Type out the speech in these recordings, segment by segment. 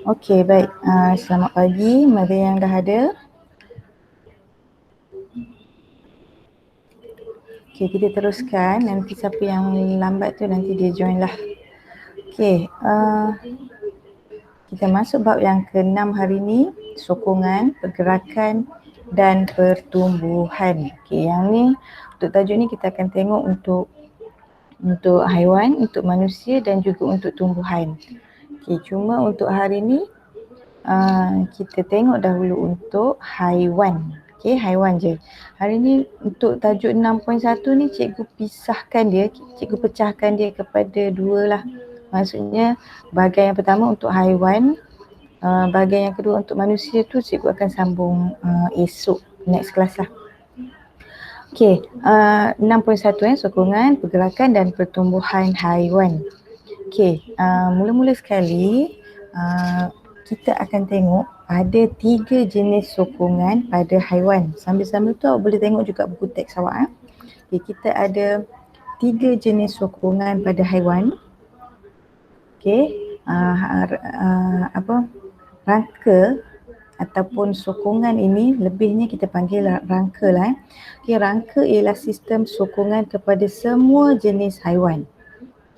Okey, baik. Selamat pagi kepada yang dah ada. Okey, kita teruskan. Nanti siapa yang lambat tu nanti dia join lah. Okey, kita masuk bab yang ke-6 hari ni, sokongan, pergerakan dan pertumbuhan. Okey, yang ni untuk tajuk ni kita akan tengok untuk haiwan, untuk manusia dan juga untuk tumbuhan. Okey, cuma untuk hari ni kita tengok dahulu untuk haiwan. Okey, haiwan je. Hari ni untuk tajuk 6.1 ni cikgu pisahkan dia, cikgu pecahkan dia kepada dua lah. Maksudnya bahagian yang pertama untuk haiwan, bahagian yang kedua untuk manusia tu cikgu akan sambung esok next class lah. Okey, 6.1 sokongan, pergerakan dan pertumbuhan haiwan. Okey, mula-mula sekali kita akan tengok ada 3 jenis sokongan pada haiwan. Sambil-sambil tu awak boleh tengok juga buku teks awak. Okay, kita ada 3 jenis sokongan pada haiwan. Okey, rangka ataupun sokongan ini lebihnya kita panggil rangka lah. Okey, rangka ialah sistem sokongan kepada semua jenis haiwan.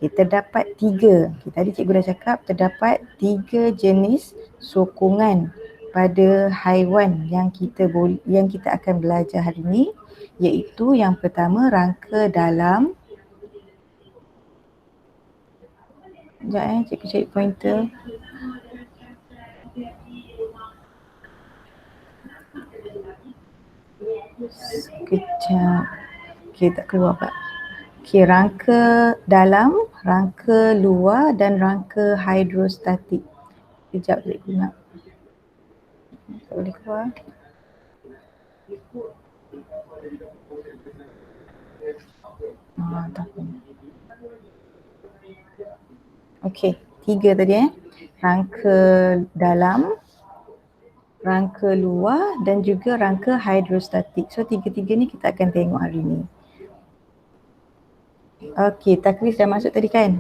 Terdapat 3. Tadi cikgu dah cakap terdapat 3 jenis sokongan pada haiwan yang kita akan belajar hari ini, iaitu yang pertama rangka dalam. Sekejap cikgu cari pointer. Sekejap. Okey, tak keluar pula. Okey, rangka dalam, rangka luar dan rangka hidrostatik. Sekejap cikgu nak. Tak boleh keluar. Tak apa. Okey, 3 tadi rangka dalam, rangka luar dan juga rangka hidrostatik. So 3-3 ni kita akan tengok hari ni. Okey, takrif dah masuk tadi kan?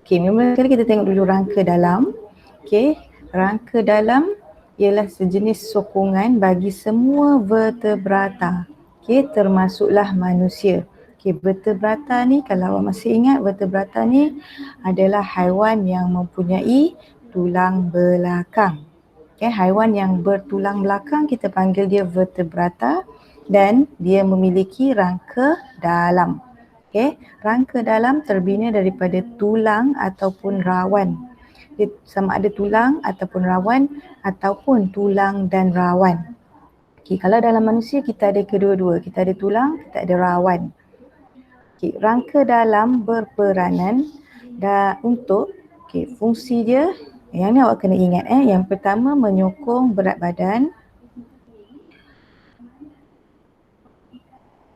Okey, mula sekali kita tengok dulu rangka dalam. Okey, rangka dalam ialah sejenis sokongan bagi semua vertebrata. Okey, termasuklah manusia. Okey, vertebrata ni kalau awak masih ingat, vertebrata ni adalah haiwan yang mempunyai tulang belakang. Okey, haiwan yang bertulang belakang kita panggil dia vertebrata dan dia memiliki rangka dalam. Okey, rangka dalam terbina daripada tulang ataupun rawan. Dia sama ada tulang ataupun rawan ataupun tulang dan rawan. Okey, kalau dalam manusia kita ada kedua-dua, kita ada tulang, kita ada rawan. Okey, rangka dalam berperanan untuk fungsi dia, yang ni awak kena ingat yang pertama menyokong berat badan.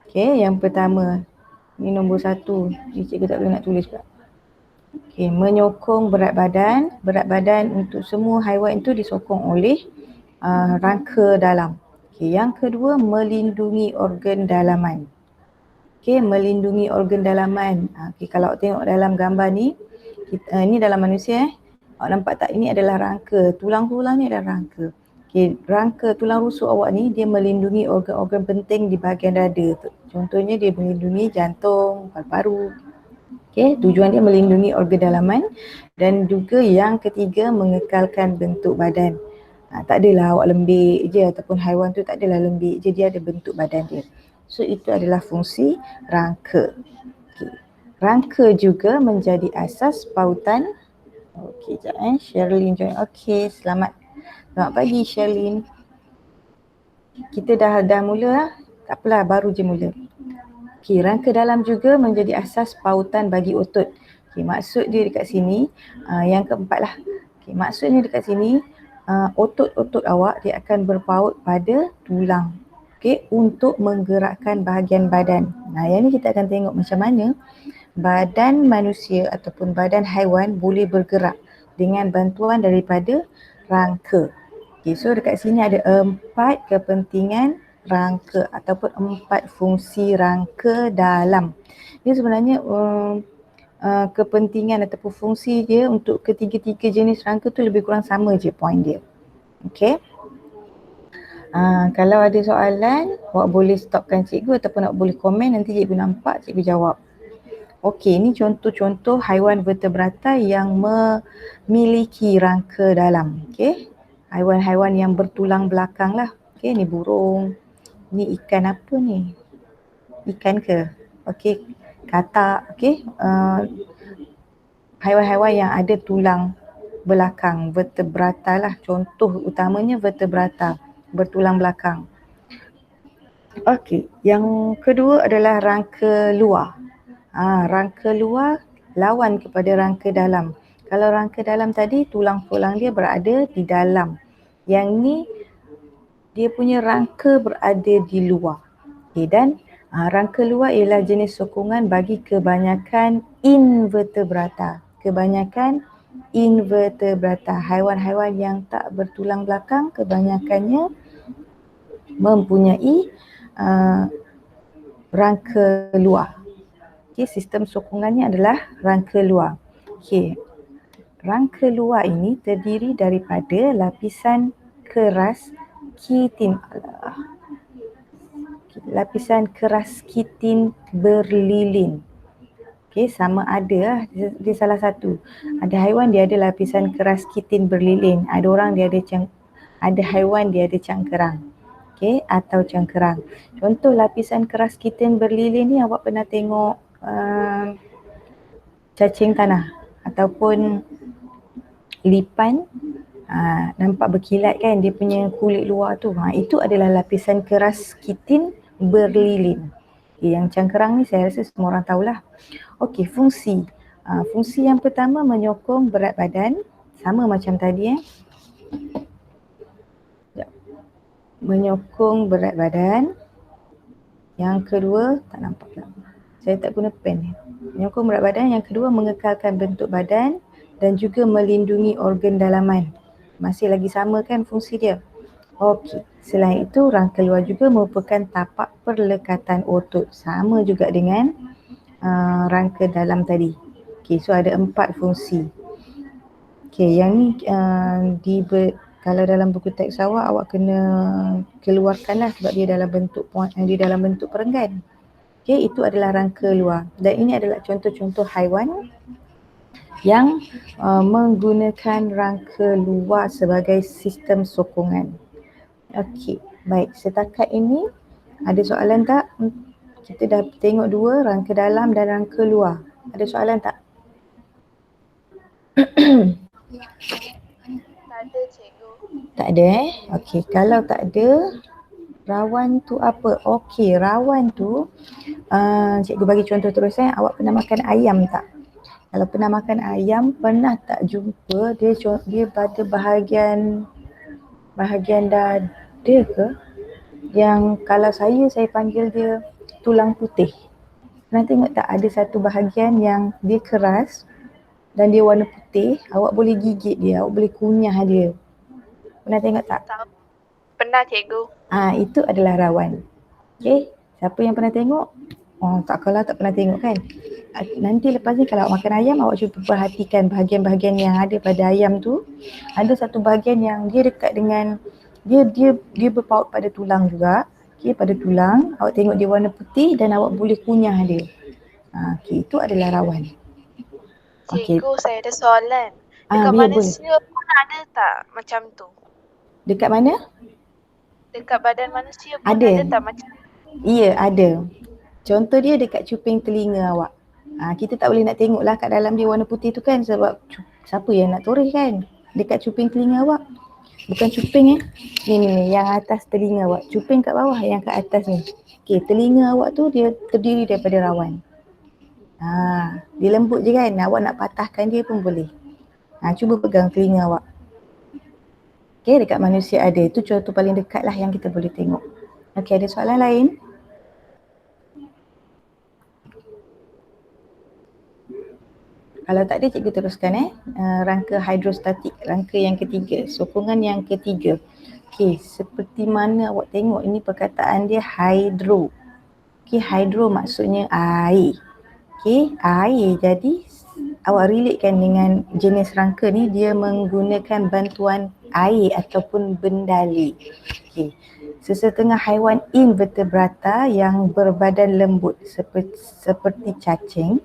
Okey, yang pertama ni nombor 1, cikgu tak boleh nak tulis pula. Okey, menyokong berat badan untuk semua haiwan itu disokong oleh rangka dalam. Okey, yang kedua melindungi organ dalaman. Okey, melindungi organ dalaman. Okey, kalau awak tengok dalam gambar ni, ni dalam manusia awak nampak tak, ini adalah rangka, tulang-tulang ni adalah rangka. Okey, rangka tulang rusuk awak ni dia melindungi organ-organ penting di bahagian dada. Contohnya dia melindungi jantung, paru-paru. Okey, tujuan dia melindungi organ dalaman dan juga yang ketiga mengekalkan bentuk badan. Tak adalah awak lembik je ataupun haiwan tu tak adalah lembik je, dia ada bentuk badan dia. So itu adalah fungsi rangka. Okay. Rangka juga menjadi asas pautan. Okey, sekejap Sherlyn join. Okey, selamat pagi Sherlyn. Kita dah mula lah. Tak apalah, baru je mula. Okey, rangka dalam juga menjadi asas pautan bagi otot. Okey, maksud dia dekat sini, yang keempat lah. Okey, maksudnya dekat sini, otot-otot awak dia akan berpaut pada tulang. Okey, untuk menggerakkan bahagian badan. Nah, yang ni kita akan tengok macam mana badan manusia ataupun badan haiwan boleh bergerak dengan bantuan daripada rangka. Okay, so dekat sini ada 4 kepentingan rangka ataupun 4 fungsi rangka dalam. Dia sebenarnya kepentingan ataupun fungsi dia untuk ketiga-tiga jenis rangka tu lebih kurang sama je point dia. Okay. Kalau ada soalan, awak boleh stopkan cikgu ataupun awak boleh komen, nanti cikgu nampak, cikgu jawab. Okey, ini contoh-contoh haiwan vertebrata yang memiliki rangka dalam. Okey, haiwan-haiwan yang bertulang belakang lah. Okey, ni burung. Ni ikan apa ni? Ikan ke? Okey, katak. Okey, haiwan-haiwan yang ada tulang belakang, vertebrata lah. Contoh utamanya vertebrata, bertulang belakang. Okey, yang kedua adalah rangka luar. Rangka luar lawan kepada rangka dalam. Kalau rangka dalam tadi tulang-tulang dia berada di dalam. Yang ni dia punya rangka berada di luar. Okay, dan rangka luar ialah jenis sokongan bagi kebanyakan invertebrata. Kebanyakan invertebrata, haiwan-haiwan yang tak bertulang belakang, kebanyakannya mempunyai rangka luar. Okay, sistem sokongannya adalah rangka luar. Okay, rangka luar ini terdiri daripada lapisan keras kitin. Lapisan keras kitin berlilin. Okay, sama ada dia salah satu. Ada haiwan dia ada lapisan keras kitin berlilin. Ada orang dia ada haiwan dia ada cangkerang. Okay, atau cangkerang. Contoh lapisan keras kitin berlilin ni awak pernah tengok cacing tanah ataupun lipan, nampak berkilat kan dia punya kulit luar tu. Itu adalah lapisan keras kitin berlilin. Yang cangkerang ni saya rasa semua orang tahulah. Okey, fungsi. Fungsi yang pertama menyokong berat badan, sama macam tadi menyokong berat badan. Yang kedua, tak nampak tak. Saya tak guna pen. Menyokong berat badan. Yang kedua, mengekalkan bentuk badan dan juga melindungi organ dalaman. Masih lagi sama kan fungsi dia. Okey, selain itu rangka luar juga merupakan tapak perlekatan otot. Sama juga dengan rangka dalam tadi. Okey, so ada 4 fungsi. Okey, yang ni kalau dalam buku teks awak kena keluarkanlah sebab dia dalam bentuk perenggan. Okey, itu adalah rangka luar. Dan ini adalah contoh-contoh haiwan yang menggunakan rangka luar sebagai sistem sokongan. Okey, baik. Setakat ini ada soalan tak? Kita dah tengok dua, rangka dalam dan rangka luar. Ada soalan tak? Tak ada, cikgu. Tak ada Okey, kalau tak ada, rawan tu apa? Okey, rawan tu cikgu bagi contoh terus awak pernah makan ayam tak? Kalau pernah makan ayam, pernah tak jumpa dia pada bahagian dada ke? Yang kalau saya panggil dia tulang putih. Pernah tengok tak ada satu bahagian yang dia keras dan dia warna putih, awak boleh gigit dia, awak boleh kunyah dia. Pernah tengok tak? Tahu. Pernah, cikgu. Itu adalah rawan. Okey, siapa yang pernah tengok? Kalau tak pernah tengok kan. Nanti lepas ni kalau awak makan ayam, awak cuba perhatikan bahagian-bahagian yang ada pada ayam tu. Ada satu bahagian yang dia dekat dengan dia berpaut pada tulang juga. Okey, pada tulang, awak tengok dia warna putih dan awak boleh kunyah dia. Okey, itu adalah rawan. Cikgu, saya ada soalan. Dekat Boleh. manusia pun ada tak macam tu? Dekat mana? Dekat badan manusia pun Ada. ada tak macam tu? Ya, ada. Contoh dia dekat cuping telinga awak. Kita tak boleh nak tengok lah kat dalam dia warna putih tu kan, sebab siapa yang nak toreh kan. Dekat cuping telinga awak. Bukan cuping Ni yang atas telinga awak. Cuping kat bawah, yang kat atas ni. Okey, telinga awak tu dia terdiri daripada rawan. Dia lembut je kan. Awak nak patahkan dia pun boleh. Cuba pegang telinga awak. Okey, dekat manusia ada. Itu contoh paling dekat lah yang kita boleh tengok. Okey, ada soalan lain? Kalau tak ada, cikgu teruskan rangka hidrostatik, rangka yang ketiga, sokongan yang ketiga. Okey, seperti mana awak tengok ini perkataan dia hydro. Okey, hydro maksudnya air. Okey, air. Jadi awak relatekan dengan jenis rangka ni, dia menggunakan bantuan air ataupun bendali. Okey. Sesetengah haiwan invertebrata yang berbadan lembut seperti cacing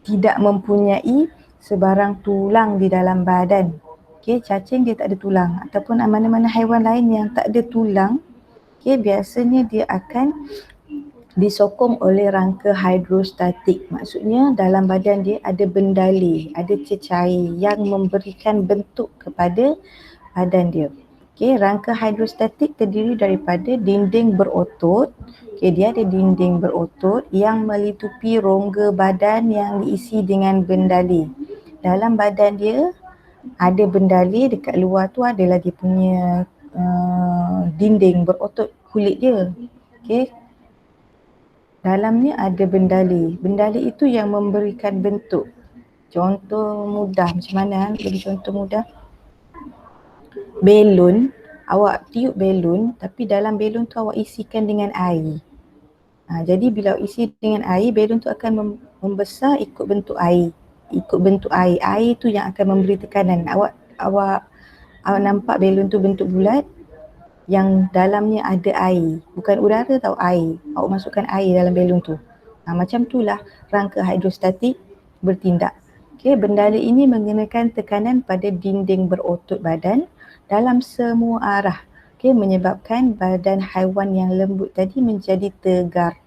tidak mempunyai sebarang tulang di dalam badan. Okey, cacing dia tak ada tulang, ataupun mana-mana haiwan lain yang tak ada tulang, okey, biasanya dia akan disokong oleh rangka hidrostatik. Maksudnya dalam badan dia ada bendali, ada cecair yang memberikan bentuk kepada badan dia. Okey, rangka hidrostatik terdiri daripada dinding berotot. Okey, dia ada dinding berotot yang melitupi rongga badan yang diisi dengan bendali. Dalam badan dia ada bendali, dekat luar tu adalah dia punya dinding berotot kulit dia. Okey. Dalamnya ada bendali. Bendali itu yang memberikan bentuk. Contoh mudah macam mana? Bagi contoh mudah. Belon, awak tiup belon tapi dalam belon tu awak isikan dengan air. Jadi bila awak isi dengan air, belon tu akan membesar ikut bentuk air. Ikut bentuk air. Air tu yang akan memberi tekanan. Awak nampak belon tu bentuk bulat yang dalamnya ada air. Bukan udara tau, air. Awak masukkan air dalam belon tu. Macam itulah rangka hidrostatik bertindak. Okey, bendali ini menggunakan tekanan pada dinding berotot badan dalam semua arah. Okey, menyebabkan badan haiwan yang lembut tadi menjadi tegar.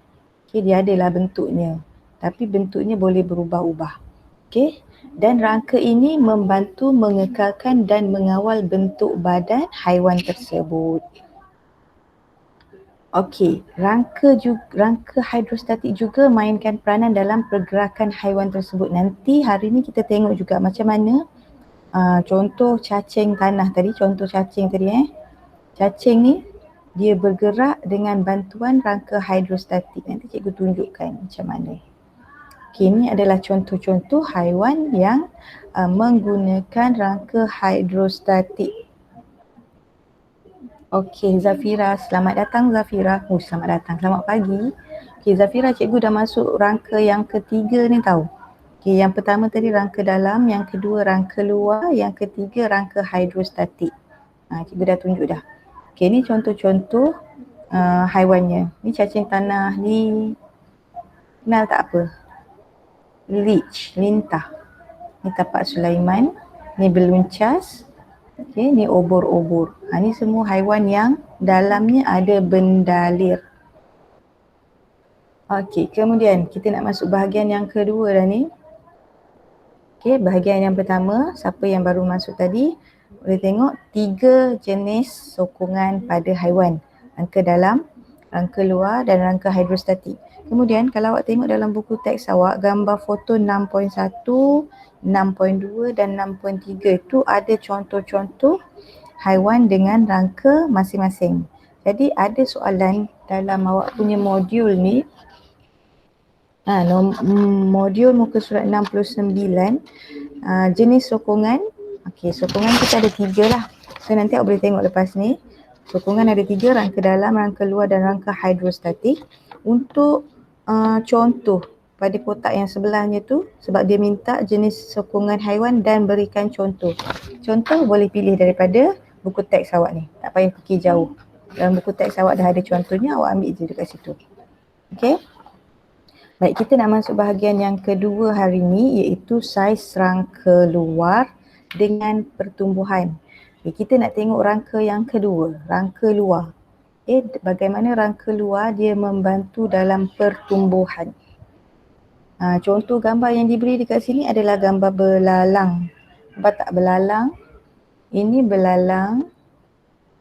Okey, dia adalah bentuknya. Tapi bentuknya boleh berubah-ubah. Okey, dan rangka ini membantu mengekalkan dan mengawal bentuk badan haiwan tersebut. Okey, rangka hidrostatik juga mainkan peranan dalam pergerakan haiwan tersebut. Nanti hari ni kita tengok juga macam mana contoh cacing tanah tadi, Cacing ni dia bergerak dengan bantuan rangka hidrostatik. Nanti cikgu tunjukkan macam mana. Okey, ini adalah contoh-contoh haiwan yang menggunakan rangka hidrostatik. Okey, Zafira. Selamat datang, Zafira. Selamat datang. Selamat pagi. Okey, Zafira, cikgu dah masuk rangka yang ketiga ni tahu. Okey, yang pertama tadi rangka dalam, yang kedua rangka luar, yang ketiga rangka hidrostatik. Cikgu dah tunjuk dah. Okey, ni contoh-contoh haiwannya. Ni cacing tanah, ni kenal tak apa? Leech, lintah. Ni tapak Sulaiman, ni beluncas. Okey, ni obor-obor. Ni semua haiwan yang dalamnya ada bendalir. Okey, kemudian kita nak masuk bahagian yang kedua dah ni. Okey, bahagian yang pertama, siapa yang baru masuk tadi, boleh tengok 3 jenis sokongan pada haiwan. Rangka dalam, rangka luar dan rangka hidrostatik. Kemudian kalau awak tengok dalam buku teks awak, gambar foto 6.1, 6.2 dan 6.3 itu ada contoh-contoh haiwan dengan rangka masing-masing. Jadi ada soalan dalam awak punya modul ni, modul muka surat 69, jenis sokongan. Okey, sokongan kita ada 3 lah. So nanti awak boleh tengok lepas ni. Sokongan ada 3, rangka dalam, rangka luar dan rangka hidrostatik. Untuk contoh pada kotak yang sebelahnya tu, sebab dia minta jenis sokongan haiwan dan berikan contoh. Contoh boleh pilih daripada buku teks awak ni. Tak payah fikir jauh. Dalam buku teks awak dah ada contohnya, awak ambil je dekat situ. Okey. Baik, kita nak masuk bahagian yang kedua hari ni, iaitu saiz rangka luar dengan pertumbuhan. Kita nak tengok rangka yang kedua, rangka luar. Bagaimana rangka luar dia membantu dalam pertumbuhan. Contoh gambar yang diberi dekat sini adalah gambar belalang. Nampak tak belalang? Ini belalang.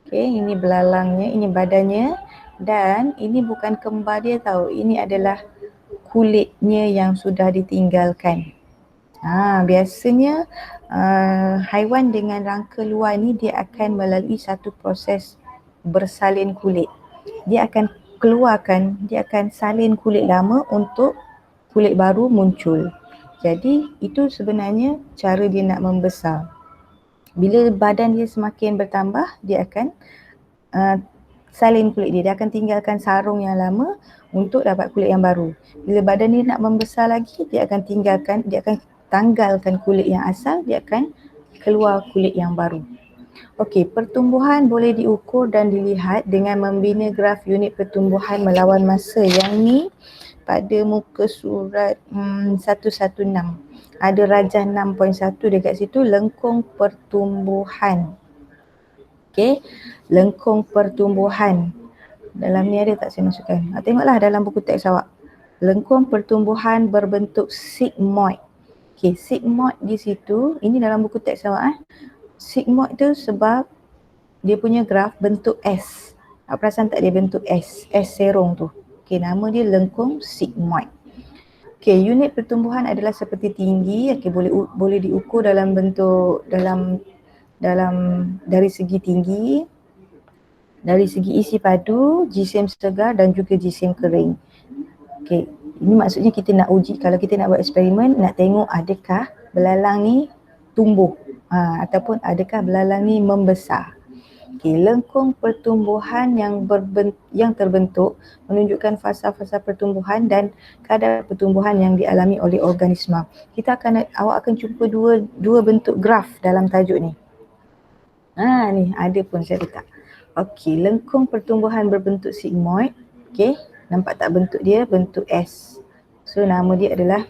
Okey, ini belalangnya, ini badannya. Dan ini bukan kembar dia tahu. Ini adalah kulitnya yang sudah ditinggalkan. Biasanya haiwan dengan rangka luar ni dia akan melalui satu proses bersalin kulit. Dia akan salin kulit lama untuk kulit baru muncul. Jadi itu sebenarnya cara dia nak membesar. Bila badan dia semakin bertambah, dia akan salin kulit dia. Dia akan tinggalkan sarung yang lama untuk dapat kulit yang baru. Bila badan dia nak membesar lagi, dia akan tanggalkan kulit yang asal, dia akan keluar kulit yang baru. Okey, pertumbuhan boleh diukur dan dilihat dengan membina graf unit pertumbuhan melawan masa. Yang ni pada muka surat 116. Ada rajah 6.1 dekat situ, lengkung pertumbuhan. Okey, lengkung pertumbuhan. Dalam ni ada tak saya masukkan? Tengoklah dalam buku teks awak. Lengkung pertumbuhan berbentuk sigmoid. Okey, sigmoid di situ, ini dalam buku teks awak. Sigmoid tu sebab dia punya graf bentuk S. Awak perasan tak dia bentuk S? S serong tu. Okey, nama dia lengkung sigmoid. Okey, unit pertumbuhan adalah seperti tinggi. Okey, boleh diukur dalam bentuk dari segi tinggi, dari segi isi padu, jisim segar dan juga jisim kering. Okey, ini maksudnya kita nak uji, kalau kita nak buat eksperimen, nak tengok adakah belalang ni tumbuh ataupun adakah belalang ni membesar. Okey, lengkung pertumbuhan yang terbentuk menunjukkan fasa-fasa pertumbuhan dan kadar pertumbuhan yang dialami oleh organisma. Awak akan jumpa dua bentuk graf dalam tajuk ni. Ni ada pun saya letak. Okey, lengkung pertumbuhan berbentuk sigmoid. Okey, nampak tak bentuk dia? Bentuk S. So nama dia adalah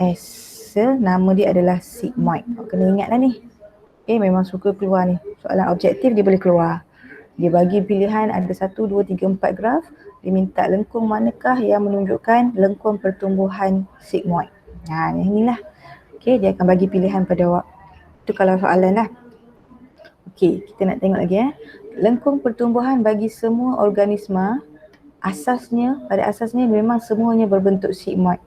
S. Nama dia adalah sigmoid. Awak kena ingatlah ni. Memang suka keluar ni. Soalan objektif dia boleh keluar. Dia bagi pilihan ada 1, 2, 3, 4 graf. Dia minta lengkung manakah yang menunjukkan lengkung pertumbuhan sigmoid. Inilah. Okey, dia akan bagi pilihan pada awak. Itu kalau soalan lah. Okey, kita nak tengok lagi Lengkung pertumbuhan bagi semua organisma pada asasnya memang semuanya berbentuk sigmoid.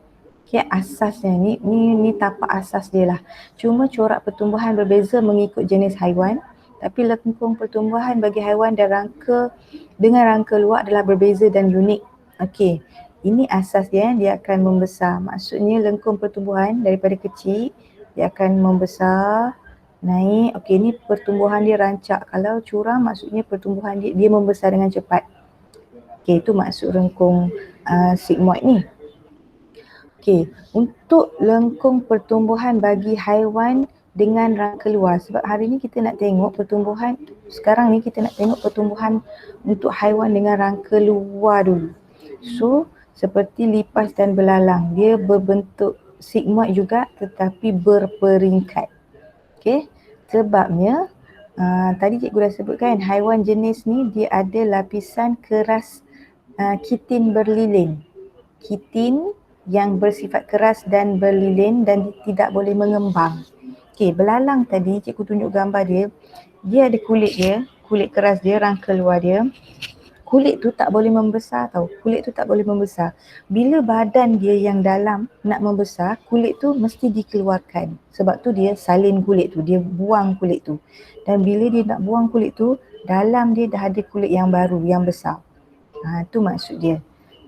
Okey, asasnya ni tapak asas dia lah. Cuma corak pertumbuhan berbeza mengikut jenis haiwan, tapi lengkung pertumbuhan bagi haiwan dengan rangka luar adalah berbeza dan unik. Okey, ini asas dia akan membesar. Maksudnya lengkung pertumbuhan daripada kecil dia akan membesar, naik. Okey, ni pertumbuhan dia rancak. Kalau curam maksudnya pertumbuhan dia membesar dengan cepat. Okey, itu maksud lengkung sigmoid ni. Okey, untuk lengkung pertumbuhan bagi haiwan dengan rangka luar. Sebab hari ni kita nak tengok sekarang ni kita nak tengok pertumbuhan untuk haiwan dengan rangka luar dulu. So, seperti lipas dan belalang, dia berbentuk sigmoid juga tetapi berperingkat. Okey, sebabnya tadi cikgu dah sebutkan haiwan jenis ni dia ada lapisan keras kitin berlilin. Kitin yang bersifat keras dan berlilin dan tidak boleh mengembang. Okey, belalang tadi cikgu tunjuk gambar dia ada kulit keras dia, rangka luar dia. Kulit tu tak boleh membesar tau. Bila badan dia yang dalam nak membesar, kulit tu mesti dikeluarkan. Sebab tu dia salin kulit tu, dia buang kulit tu. Dan bila dia nak buang kulit tu, dalam dia dah ada kulit yang baru, yang besar. Tu maksud dia.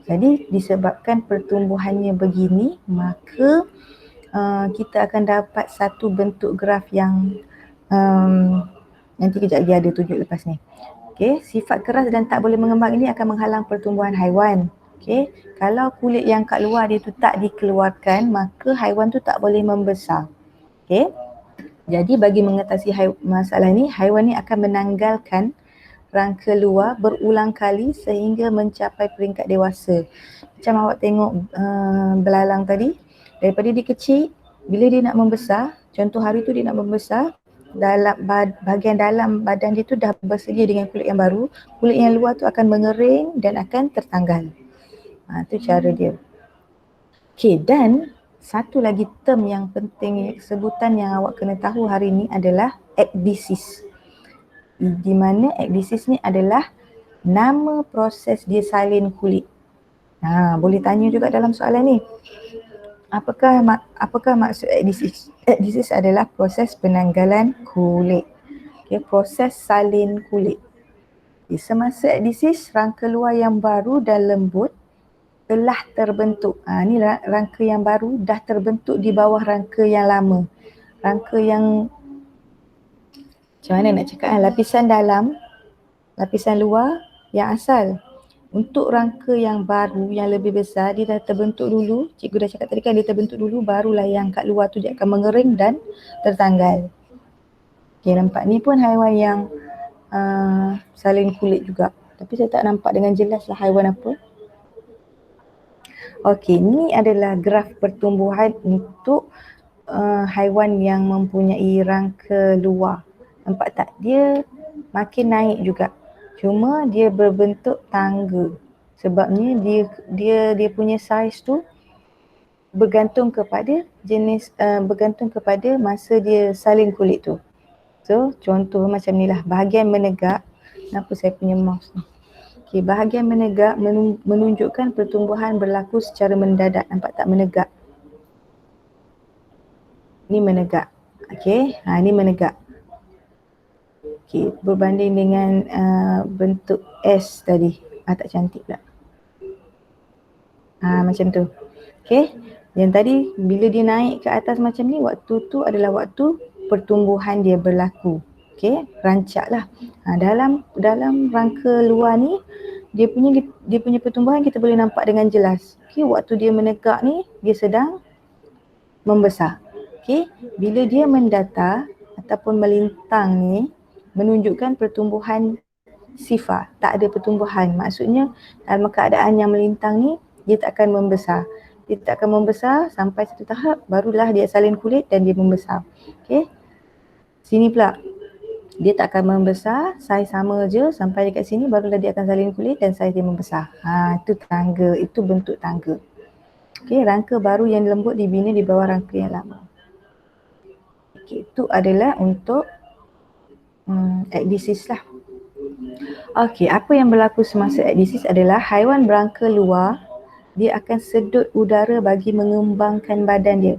Jadi disebabkan pertumbuhannya begini, maka kita akan dapat satu bentuk graf yang nanti kejap lagi ada tunjuk lepas ni. Okey, sifat keras dan tak boleh mengembang ini akan menghalang pertumbuhan haiwan. Okey, kalau kulit yang kat luar dia tu tak dikeluarkan, maka haiwan tu tak boleh membesar. Okey. Jadi bagi mengatasi masalah ni, haiwan ni akan menanggalkan rangka luar berulang kali sehingga mencapai peringkat dewasa. Macam awak tengok belalang tadi, daripada dia kecil, bila dia nak membesar, contoh hari tu dia nak membesar, bahagian dalam badan dia tu dah bersedia dengan kulit yang baru, kulit yang luar tu akan mengering dan akan tertanggal. Tu cara dia. Okey, dan satu lagi term yang penting, sebutan yang awak kena tahu hari ni adalah ekdisis. Di mana ekdisis ni adalah nama proses dia salin kulit. Boleh tanya juga dalam soalan ni. Apakah maksud ekdisis? Ekdisis adalah proses penanggalan kulit. Okay, proses salin kulit. Semasa ekdisis, rangka luar yang baru dan lembut telah terbentuk. Ni rangka yang baru dah terbentuk di bawah rangka yang lama. Rangka yang macam mana nak cakap, lapisan dalam, lapisan luar yang asal. Untuk rangka yang baru, yang lebih besar, dia dah terbentuk dulu. Cikgu dah cakap tadi kan, dia terbentuk dulu, barulah yang kat luar tu dia akan mengering dan tertanggal. Okay, nampak ni pun haiwan yang salin kulit juga. Tapi saya tak nampak dengan jelas lah haiwan apa. Okey, ni adalah graf pertumbuhan untuk haiwan yang mempunyai rangka luar. Nampak tak? Dia makin naik juga. Cuma dia berbentuk tangga. Sebabnya dia punya saiz tu bergantung kepada jenis, bergantung kepada masa dia salin kulit tu. So, contoh macam ni lah. Bahagian menegak. Kenapa saya punya mouse ni? Okay, bahagian menegak menunjukkan pertumbuhan berlaku secara mendadak. Nampak tak menegak? Ni menegak. Okay, ni menegak. Okay, berbanding dengan bentuk S tadi. Tak cantik pula. Macam tu. Okay, yang tadi bila dia naik ke atas macam ni, waktu tu adalah waktu pertumbuhan dia berlaku. Okay, rancak lah. Dalam rangka luar ni, dia punya pertumbuhan kita boleh nampak dengan jelas. Okay, waktu dia menegak ni, dia sedang membesar. Okay, bila dia mendatar ataupun melintang ni, menunjukkan pertumbuhan sifar, tak ada pertumbuhan. Maksudnya dalam keadaan yang melintang ni, dia tak akan membesar. Dia tak akan membesar sampai satu tahap, barulah dia salin kulit dan dia membesar. Okay, sini pula dia tak akan membesar, saiz sama je sampai dekat sini, barulah dia akan salin kulit dan saiz dia membesar. Itu tangga, itu bentuk tangga. Okay, rangka baru yang lembut dibina di bawah rangka yang lama. Okay, itu adalah untuk ekdisis lah. Okey, apa yang berlaku semasa ekdisis adalah haiwan berangka luar, dia akan sedut udara bagi mengembangkan badan dia.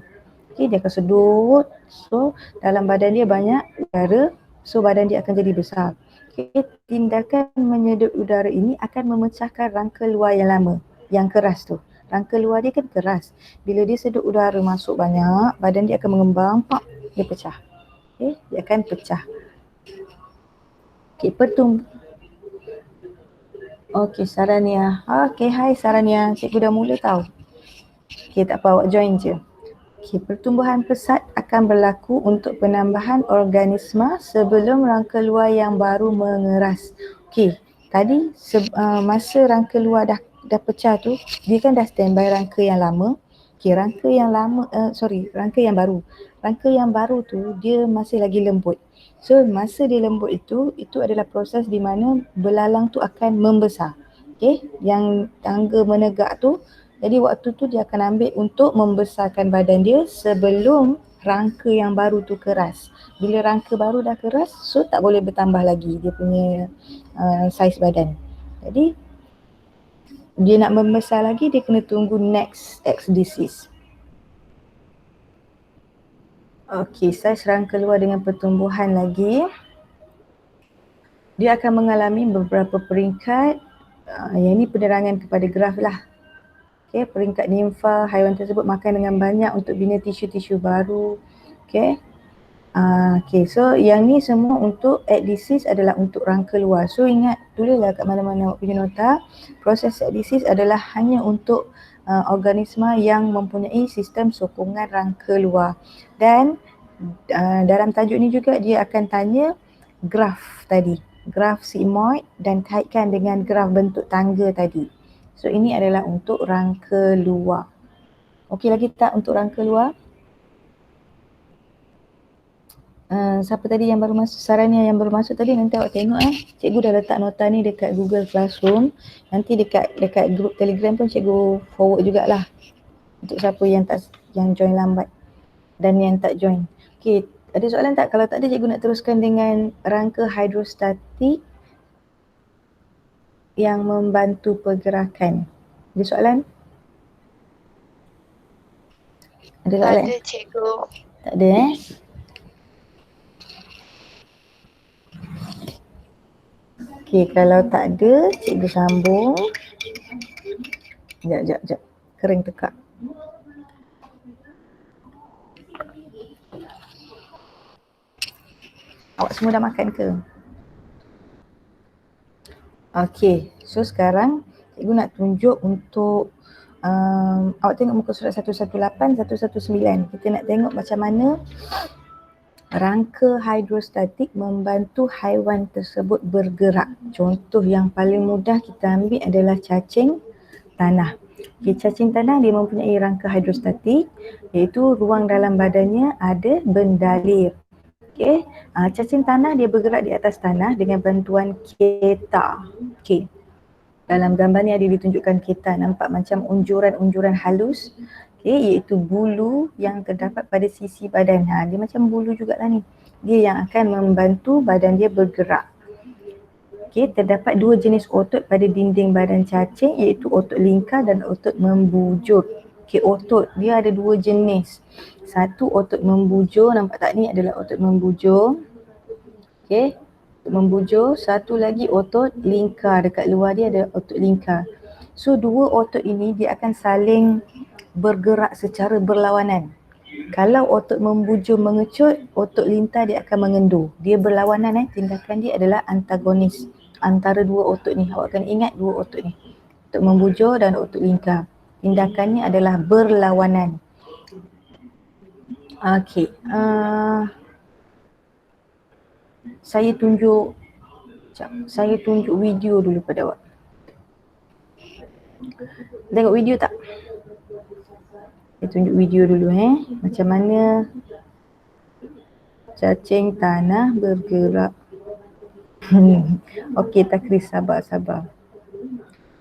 Okey, dia akan sedut, so dalam badan dia banyak udara, so badan dia akan jadi besar. Okey, tindakan menyedut udara ini akan memecahkan rangka luar yang lama, yang keras tu. Rangka luar dia kan keras. Bila dia sedut udara masuk banyak, badan dia akan mengembang, dia pecah. Okey, dia akan pecah. Okey, Okey, Sarania. Okey, hai Sarania. Cikgu dah mula tau. Okey, tak apa, awak join je. Okey, pertumbuhan pesat akan berlaku untuk penambahan organisma sebelum rangka luar yang baru mengeras. Okey, tadi masa rangka luar dah pecah tu, dia kan dah standby rangka yang lama. Okey, rangka yang lama, rangka yang baru. Rangka yang baru tu dia masih lagi lembut. So, masa dia lembut itu adalah proses di mana belalang tu akan membesar. Okey, yang tangga menegak tu, jadi waktu tu dia akan ambil untuk membesarkan badan dia sebelum rangka yang baru tu keras. Bila rangka baru dah keras, so tak boleh bertambah lagi dia punya saiz badan. Jadi, dia nak membesar lagi, dia kena tunggu next ekdisis. Okey, saiz rangka luar dengan pertumbuhan lagi. Dia akan mengalami beberapa peringkat. Yang ini penerangan kepada graf lah. Okey, peringkat nimfa, haiwan tersebut makan dengan banyak untuk bina tisu-tisu baru. Okey. Okey, so yang ni semua untuk ekdisis adalah untuk rangka luar. So ingat, tulislah kat mana-mana awak punya nota. Proses ekdisis adalah hanya untuk organisma yang mempunyai sistem sokongan rangka luar. Dan dalam tajuk ni juga dia akan tanya graf tadi, graf sigmoid, dan kaitkan dengan graf bentuk tangga tadi. So ini adalah untuk rangka luar. Okey lagi tak untuk rangka luar? Siapa tadi yang baru masuk? Sarania yang baru masuk tadi, nanti awak tengok cikgu dah letak nota ni dekat Google Classroom. Nanti dekat grup Telegram pun cikgu forward jugalah untuk siapa yang join lambat dan yang tak join. Okey, ada soalan tak? Kalau tak ada, cikgu nak teruskan dengan rangka hidrostatik yang membantu pergerakan. Ada soalan? Ada soalan? Tak ada, cikgu. Tak ada Okey, kalau tak ada, cikgu sambung. Sekejap. Kering tekak. Awak semua dah makan ke? Okey, so sekarang cikgu nak tunjuk untuk awak tengok muka surat 118, 119. Kita nak tengok macam mana rangka hidrostatik membantu haiwan tersebut bergerak. Contoh yang paling mudah kita ambil adalah cacing tanah. Okay, cacing tanah dia mempunyai rangka hidrostatik, iaitu ruang dalam badannya ada bendalir. Okay. Cacing tanah dia bergerak di atas tanah dengan bantuan keta. Okay. Dalam gambar ni ada ditunjukkan keta, nampak macam unjuran-unjuran halus, okay, iaitu bulu yang terdapat pada sisi badan. Dia macam bulu jugalah ni. Dia yang akan membantu badan dia bergerak. Okay, terdapat dua jenis otot pada dinding badan cacing, iaitu otot lingkar dan otot membujur. Okay, otot dia ada dua jenis. Satu otot membujur, nampak tak ni adalah otot membujur. Okay, otot membujur. Satu lagi otot lingkar, dekat luar dia ada otot lingkar. So dua otot ini dia akan saling bergerak secara berlawanan. Kalau otot membujur mengecut, otot lingkar dia akan mengendur. Dia berlawanan, tindakan dia adalah antagonis antara dua otot ni. Awak kena ingat dua otot ni, otot membujur dan otot lingkar. Tindakannya adalah berlawanan. Okey, saya tunjuk video dulu pada awak. Tengok video tak? Saya tunjuk video dulu macam mana cacing tanah bergerak. Okey, Takris, sabar.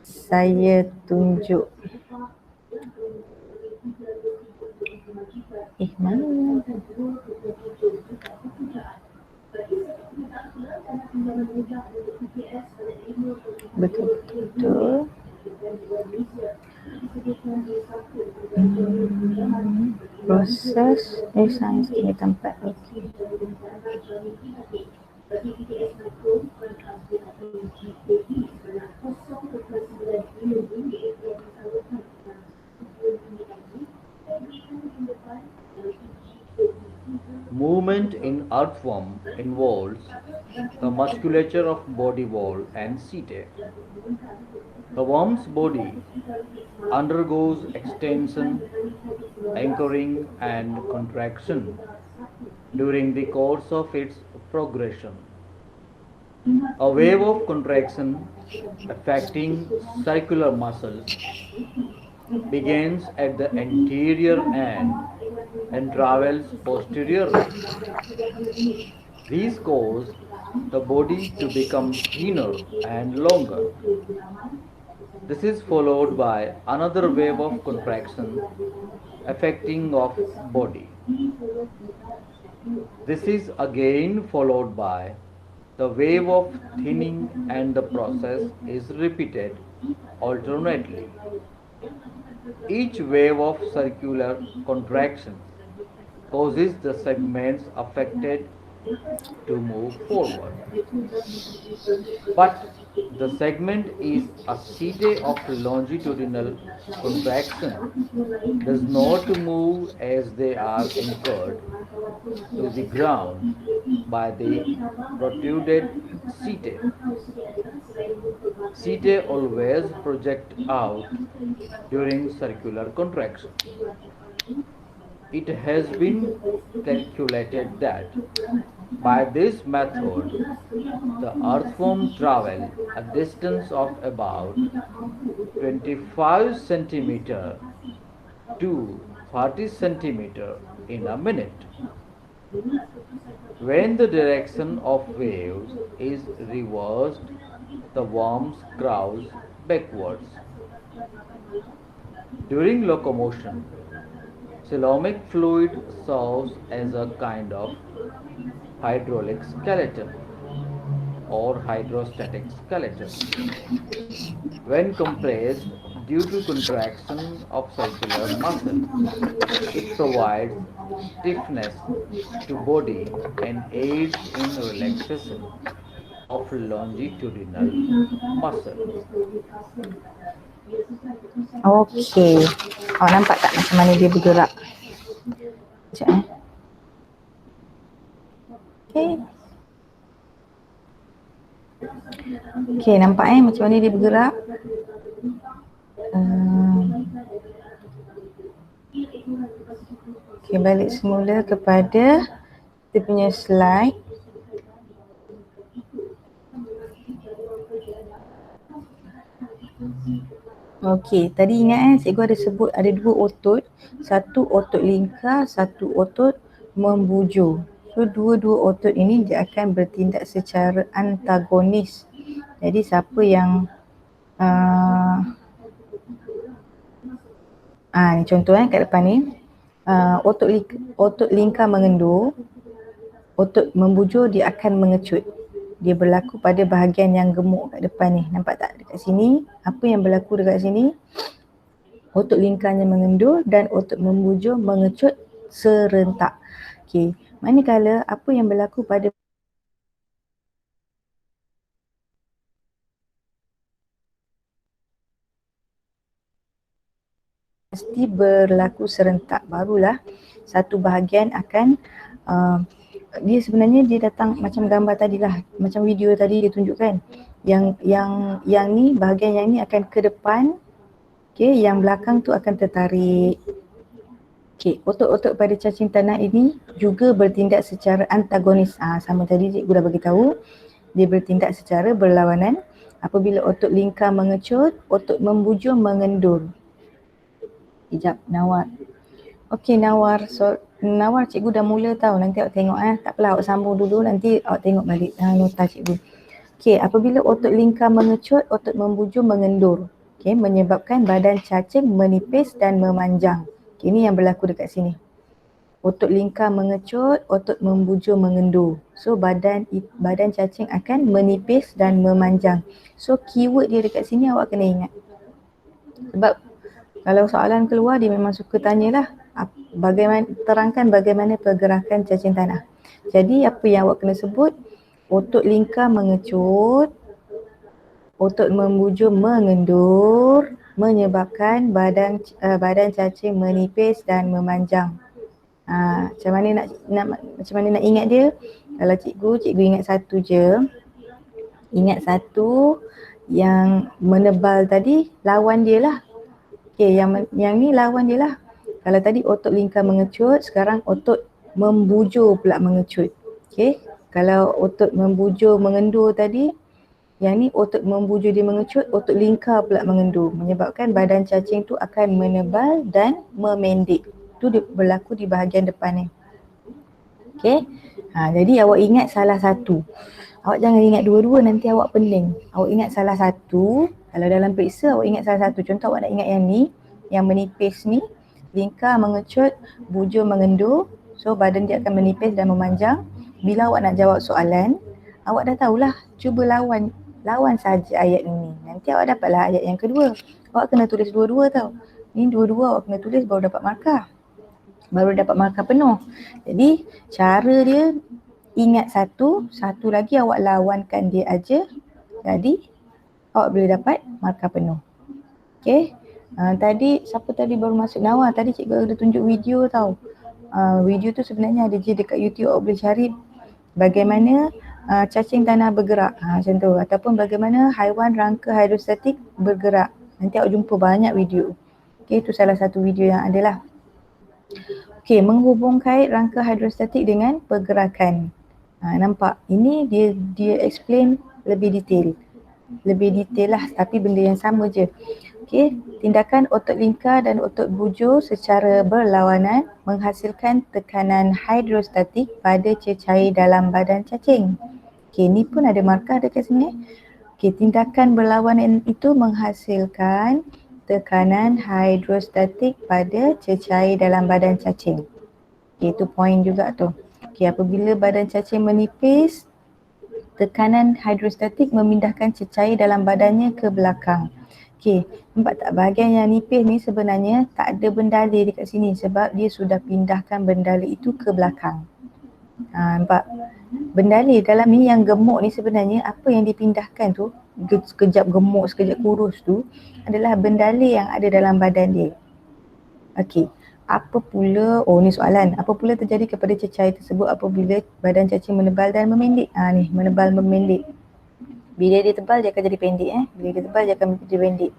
Saya tunjuk. Mana? Betul. Proses sains ini tempat. Okey. Movement in earthworm involves the musculature of body wall and setae. The worm's body undergoes extension, anchoring and contraction during the course of its progression. A wave of contraction affecting circular muscles begins at the anterior end and travels posteriorly. These cause the body to become thinner and longer. This is followed by another wave of contraction affecting of body. This is again followed by the wave of thinning, and the process is repeated alternately. Each wave of circular contraction causes the segments affected to move forward. But the segment is a setae of longitudinal contraction does not move as they are anchored to the ground by the protruded setae. Setae always project out during circular contraction. It has been calculated that by this method, the earthworm travels a distance of about 25 cm to 30 cm in a minute. When the direction of waves is reversed, the worms crawl backwards. During locomotion, coelomic fluid serves as a kind of hydraulic skeleton or hydrostatic skeleton. When compressed due to contraction of circular muscle, it provides stiffness to body and aids in relaxation. of longitudinal muscle. Okey. Awak nampak tak macam mana dia bergerak? Sekejap Okey. Okey, nampak macam mana dia bergerak? Okey, balik semula kepada kita punya slide. Okey, tadi ingat cikgu ada sebut ada dua otot. Satu otot lingkar, satu otot membujur. So dua-dua otot ini dia akan bertindak secara antagonis. Jadi siapa yang ni contoh kat depan ni. Otot lingkar mengendur, otot membujur dia akan mengecut. Dia berlaku pada bahagian yang gemuk kat depan ni. Nampak tak dekat sini? Apa yang berlaku dekat sini? Otot lingkarnya mengendur dan otot membujur mengecut serentak. Okey, manakala apa yang berlaku pada mesti berlaku serentak, barulah satu bahagian akan dia sebenarnya dia datang macam gambar tadilah, macam video tadi dia tunjukkan. Yang ni bahagian yang ni akan ke depan, okey, yang belakang tu akan tertarik. Okey, otot-otot pada cacing tanah ini juga bertindak secara antagonis. Sama tadi cikgu dah bagi tahu, dia bertindak secara berlawanan. Apabila otot lingkar mengecut, otot membujur mengendur. Sekejap, Nawar. Okey Nawar, Nawar cikgu dah mula tahu, nanti awak tengok tak apalah, awak sambung dulu, nanti awak tengok balik nota cikgu. Okey, apabila otot lingkar mengecut, otot membujur mengendur. Okey, menyebabkan badan cacing menipis dan memanjang. Okey, ini yang berlaku dekat sini. Otot lingkar mengecut, otot membujur mengendur. So badan cacing akan menipis dan memanjang. So keyword dia dekat sini awak kena ingat. Sebab kalau soalan keluar dia memang suka tanyalah terangkan bagaimana pergerakan cacing tanah. Jadi apa yang awak kena sebut? Otot lingkar mengecut, otot membujur mengendur, menyebabkan badan cacing menipis dan memanjang. Macam mana nak ingat dia? Kalau cikgu ingat satu je. Ingat satu, yang menebal tadi lawan dia lah. Okey, yang ni lawan dia lah. Kalau tadi otot lingkar mengecut, sekarang otot membujur pula mengecut. Okey, kalau otot membujur mengendur tadi, yang ni otot membujur dia mengecut, otot lingkar pula mengendur, menyebabkan badan cacing tu akan menebal dan memendek. Itu berlaku di bahagian depan ni. Okey, jadi awak ingat salah satu. Awak jangan ingat dua-dua, nanti awak pening. Awak ingat salah satu. Kalau dalam periksa awak ingat salah satu. Contoh awak nak ingat yang ni, yang menipis ni, lingkar mengecut, bujur mengendur. So badan dia akan menipis dan memanjang. Bila awak nak jawab soalan, awak dah tahulah, cuba lawan saja ayat ini. Nanti awak dapatlah ayat yang kedua. Awak kena tulis dua-dua tau. Ni dua-dua awak kena tulis baru dapat markah. Baru dapat markah penuh. Jadi cara dia, ingat satu lagi awak lawankan dia aja. Jadi awak boleh dapat markah penuh. Okey. Tadi siapa tadi baru masuk? Nawar. Tadi cikgu ada tunjuk video tau. Video tu sebenarnya ada je dekat YouTube, awak boleh cari bagaimana cacing tanah bergerak. Macam tu. Ataupun bagaimana haiwan rangka hidrostatik bergerak. Nanti awak jumpa banyak video. Okey, tu salah satu video yang ada lah. Okey, menghubung kait rangka hidrostatik dengan pergerakan. Nampak? Ini dia explain lebih detail. Lebih detail lah, tapi benda yang sama je. Okey, tindakan otot lingkar dan otot bujur secara berlawanan menghasilkan tekanan hidrostatik pada cecair dalam badan cacing. Okey, ni pun ada markah dekat sini. Okey, tindakan berlawanan itu menghasilkan tekanan hidrostatik pada cecair dalam badan cacing. Okey, itu point juga tu. Okey, apabila badan cacing menipis, tekanan hidrostatik memindahkan cecair dalam badannya ke belakang. Okey, nampak tak bahagian yang nipis ni sebenarnya tak ada bendali dekat sini sebab dia sudah pindahkan bendali itu ke belakang. Nampak? Bendalih dalam ni yang gemuk ni sebenarnya apa yang dipindahkan tu, sekejap gemuk, sekejap kurus tu adalah bendalih yang ada dalam badan dia. Okey. Apa pula, ni soalan, apa pula terjadi kepada cecair tersebut apabila badan cacing menebal dan memendek? Ni, menebal memendek. Bila dia tebal dia akan jadi pendek Bila dia tebal dia akan jadi pendek.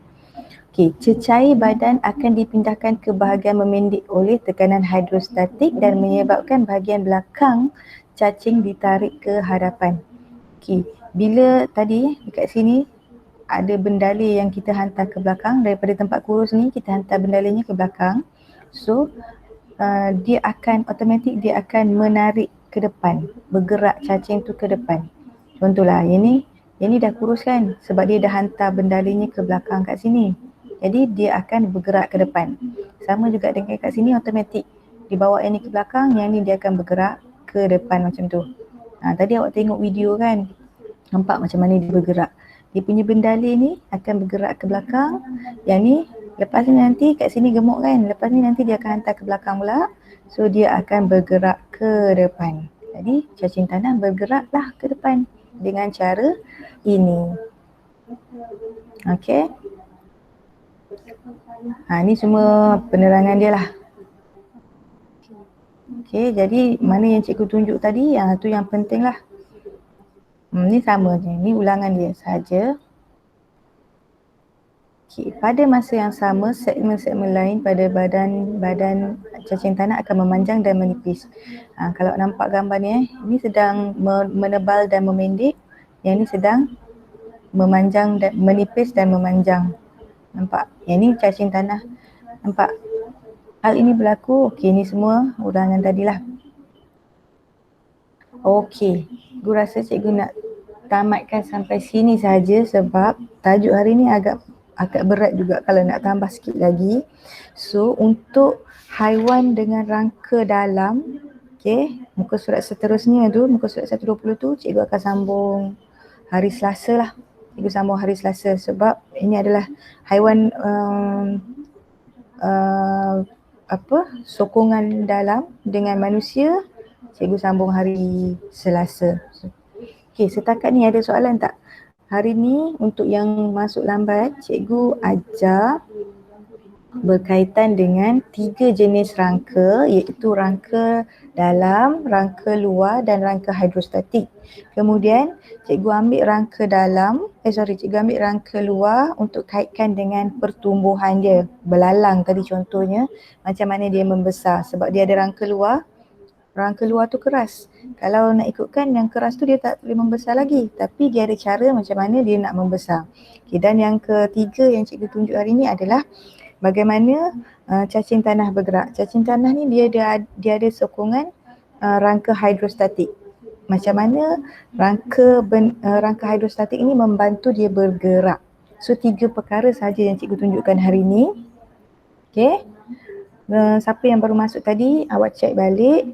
Okey, cecair badan akan dipindahkan ke bahagian memendek oleh tekanan hidrostatik dan menyebabkan bahagian belakang cacing ditarik ke hadapan. Okey, bila tadi dekat sini ada bendalih yang kita hantar ke belakang, daripada tempat kurus ni kita hantar bendalihnya ke belakang. So dia akan automatik dia akan menarik ke depan, bergerak cacing tu ke depan. Contohlah yang ni dah kurus kan, sebab dia dah hantar bendalihnya ke belakang kat sini. Jadi dia akan bergerak ke depan. Sama juga dengan kat sini automatik. Dibawa yang ni ke belakang, yang ni dia akan bergerak ke depan macam tu. Tadi awak tengok video kan, nampak macam mana dia bergerak. Dia punya bendalih ni akan bergerak ke belakang. Yang ni lepas ni nanti kat sini gemuk kan, lepas ni nanti dia akan hantar ke belakang pula. So dia akan bergerak ke depan. Jadi cacing tanah bergeraklah ke depan dengan cara ini. Okey. Ni semua penerangan dia lah. Okey, jadi mana yang cikgu tunjuk tadi, tu yang penting lah. Ni sama je, ni ulangan dia saja. Okay, pada masa yang sama, segmen-segmen lain pada badan cacing tanah akan memanjang dan menipis. Kalau nampak gambar ni, ini sedang menebal dan memendek. Yang ni sedang memanjang dan menipis dan memanjang. Nampak? Yang ni cacing tanah. Nampak? Hal ini berlaku. Okey, ni semua ulangan tadilah. Okey, gua rasa cikgu nak tamatkan sampai sini saja sebab tajuk hari ni agak berat juga kalau nak tambah sikit lagi. So untuk haiwan dengan rangka dalam, okey, muka surat seterusnya tu, muka surat 120 tu cikgu akan sambung hari Selasa lah. Cikgu sambung hari Selasa sebab ini adalah haiwan sokongan dalam dengan manusia. Cikgu sambung hari Selasa. Okey, setakat ni ada soalan tak? Hari ni untuk yang masuk lambat, cikgu ajar berkaitan dengan 3 jenis rangka, iaitu rangka dalam, rangka luar dan rangka hidrostatik. Kemudian cikgu ambil rangka dalam, cikgu ambil rangka luar untuk kaitkan dengan pertumbuhan dia. Belalang tadi contohnya, macam mana dia membesar sebab dia ada rangka luar. Rangka luar tu keras. Kalau nak ikutkan yang keras tu dia tak boleh membesar lagi. Tapi dia ada cara macam mana dia nak membesar. Okay, dan yang ketiga yang cikgu tunjuk hari ni adalah bagaimana cacing tanah bergerak. Cacing tanah ni dia ada sokongan rangka hidrostatik. Macam mana rangka hidrostatik ini membantu dia bergerak. So 3 perkara saja yang cikgu tunjukkan hari ni. Okay. Siapa yang baru masuk tadi, awak cek balik,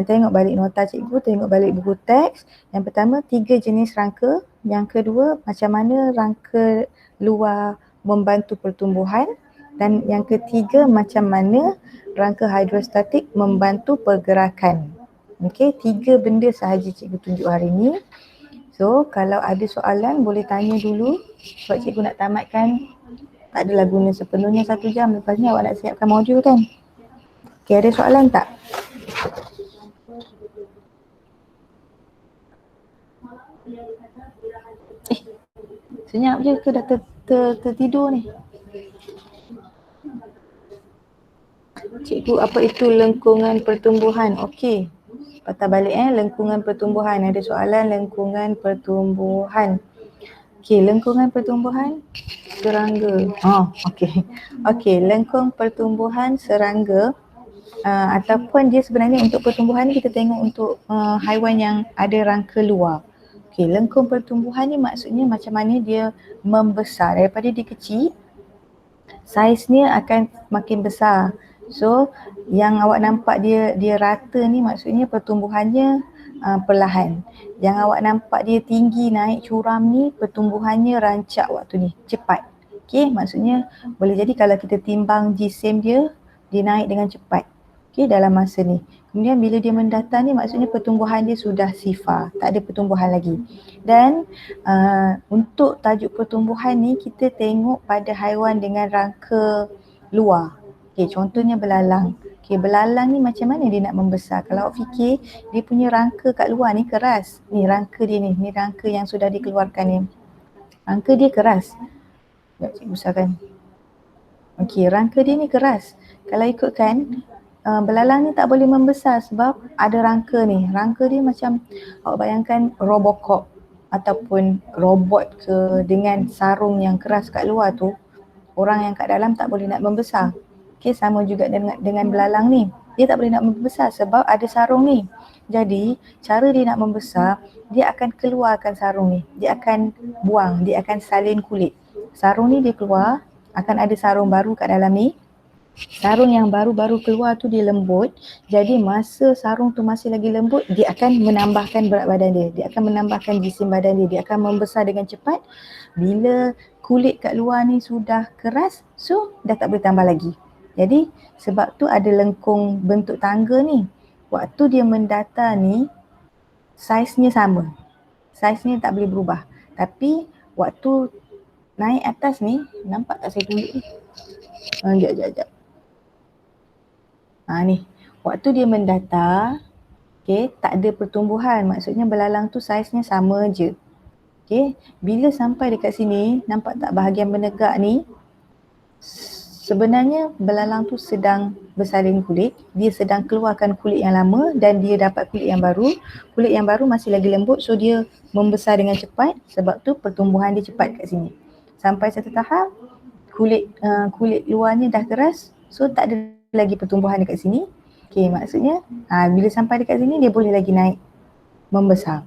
tengok balik nota cikgu, tengok balik buku teks. Yang pertama, 3 jenis rangka. Yang kedua, macam mana rangka luar membantu pertumbuhan. Dan yang ketiga, macam mana rangka hidrostatik membantu pergerakan. Okey, 3 benda sahaja cikgu tunjuk hari ni. So, kalau ada soalan boleh tanya dulu sebab cikgu nak tamatkan. Tak adalah guna sepenuhnya 1 jam. Lepas ni awak nak siapkan modul kan? Okey, ada soalan tak? Senyap je ke dah tertidur ni? Cikgu, apa itu lengkungan pertumbuhan? Okey. Patah balik lengkungan pertumbuhan. Ada soalan lengkungan pertumbuhan. Okey, lengkungan pertumbuhan serangga. Okey. Okey, lengkung pertumbuhan serangga ataupun dia sebenarnya untuk pertumbuhan ni kita tengok untuk haiwan yang ada rangka luar. Okey, lengkung pertumbuhan ni maksudnya macam mana dia membesar. Daripada dia kecil, saiznya akan makin besar. So, yang awak nampak dia rata ni maksudnya pertumbuhannya perlahan. Yang awak nampak dia tinggi naik curam ni pertumbuhannya rancak waktu ni, cepat. Okey, maksudnya boleh jadi kalau kita timbang jisim dia naik dengan cepat. Okey, dalam masa ni. Kemudian bila dia mendatar ni maksudnya pertumbuhan dia sudah sifar, tak ada pertumbuhan lagi. Dan untuk tajuk pertumbuhan ni kita tengok pada haiwan dengan rangka luar. Okey, contohnya belalang. Okey, belalang ni macam mana dia nak membesar? Kalau awak fikir dia punya rangka kat luar ni keras. Ni rangka dia ni rangka yang sudah dikeluarkan ni. Rangka dia keras. Sekejap cikgu besarkan. Okey, rangka dia ni keras. Kalau ikutkan belalang ni tak boleh membesar sebab ada rangka ni. Rangka dia macam awak bayangkan Robocop ataupun robot ke dengan sarung yang keras kat luar tu, orang yang kat dalam tak boleh nak membesar. Okey, sama juga dengan belalang ni. Dia tak boleh nak membesar sebab ada sarung ni. Jadi, cara dia nak membesar, dia akan keluarkan sarung ni. Dia akan buang, dia akan salin kulit. Sarung ni dia keluar, akan ada sarung baru kat dalam ni. Sarung yang baru-baru keluar tu dia lembut. Jadi masa sarung tu masih lagi lembut, dia akan menambahkan berat badan dia. Dia akan menambahkan jisim badan dia. Dia akan membesar dengan cepat. Bila kulit kat luar ni sudah keras, so dah tak boleh tambah lagi. Jadi sebab tu ada lengkung bentuk tangga ni. Waktu dia mendatar ni, saiznya sama. Saiznya tak boleh berubah. Tapi waktu naik atas ni, nampak tak saya tunjuk ni? Sekejap. Ni, waktu dia mendatar, okay, tak ada pertumbuhan. Maksudnya belalang tu saiznya sama je. Okay, bila sampai dekat sini, nampak tak bahagian menegak ni? Sebenarnya belalang tu sedang bersalin kulit. Dia sedang keluarkan kulit yang lama dan dia dapat kulit yang baru. Kulit yang baru masih lagi lembut, so dia membesar dengan cepat. Sebab tu pertumbuhan dia cepat kat sini. Sampai satu tahap, kulit luarnya dah keras, so tak ada lagi pertumbuhan dekat sini. Okay, maksudnya bila sampai dekat sini dia boleh lagi naik membesar.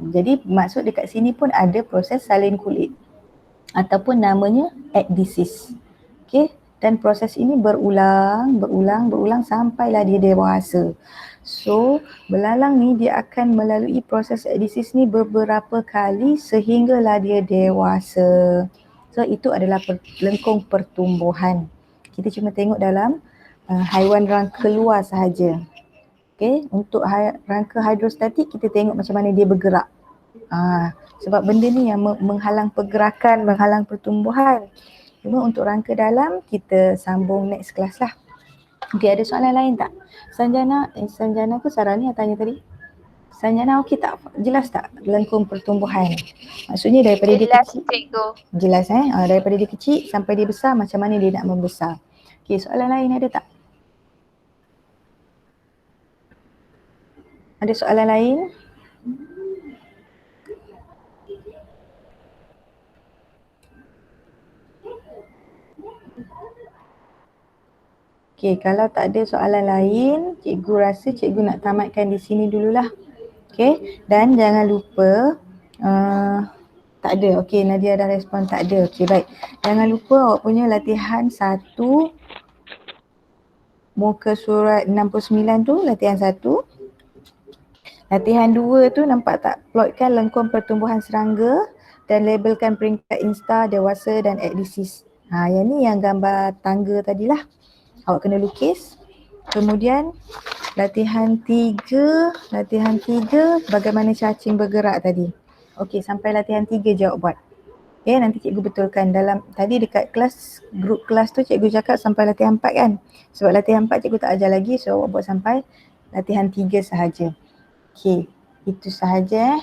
Jadi maksud dekat sini pun ada proses salin kulit ataupun namanya ekdisis. Okay, dan proses ini berulang sampailah dia dewasa. So belalang ni dia akan melalui proses ekdisis ni beberapa kali sehinggalah dia dewasa. So itu adalah lengkung pertumbuhan. Kita cuma tengok dalam haiwan rangka luar sahaja. Okay, untuk rangka hidrostatik kita tengok macam mana dia bergerak. Sebab benda ni yang menghalang pergerakan, menghalang pertumbuhan. Cuma untuk rangka dalam kita sambung next kelas lah. Okay, ada soalan lain tak? Sanjana ke Sarah ni yang tanya tadi? Sanjana okey tak? Jelas tak lengkung pertumbuhan? Maksudnya daripada dia kecil. Cikgu. Jelas daripada dia kecil sampai dia besar macam mana dia nak membesar. Okey, soalan lain ada tak? Ada soalan lain? Okey, kalau tak ada soalan lain, cikgu rasa cikgu nak tamatkan di sini dululah. Okey, dan jangan lupa tak ada. Okey, Nadia dah respon tak ada. Okey, baik. Jangan lupa awak punya latihan 1 muka surat 69 tu, latihan 1. Latihan 2 tu nampak tak? Plotkan lengkung pertumbuhan serangga dan labelkan peringkat insta, dewasa dan ekdisis. Yang ni yang gambar tangga tadilah. Awak kena lukis. Kemudian latihan 3 bagaimana cacing bergerak tadi. Okey, sampai latihan 3 je awak buat. Okay, nanti cikgu betulkan dalam tadi dekat kelas, grup kelas tu cikgu cakap sampai latihan 4 kan. Sebab latihan 4 cikgu tak ajar lagi, so awak buat sampai latihan 3 sahaja. Okay, itu sahaja.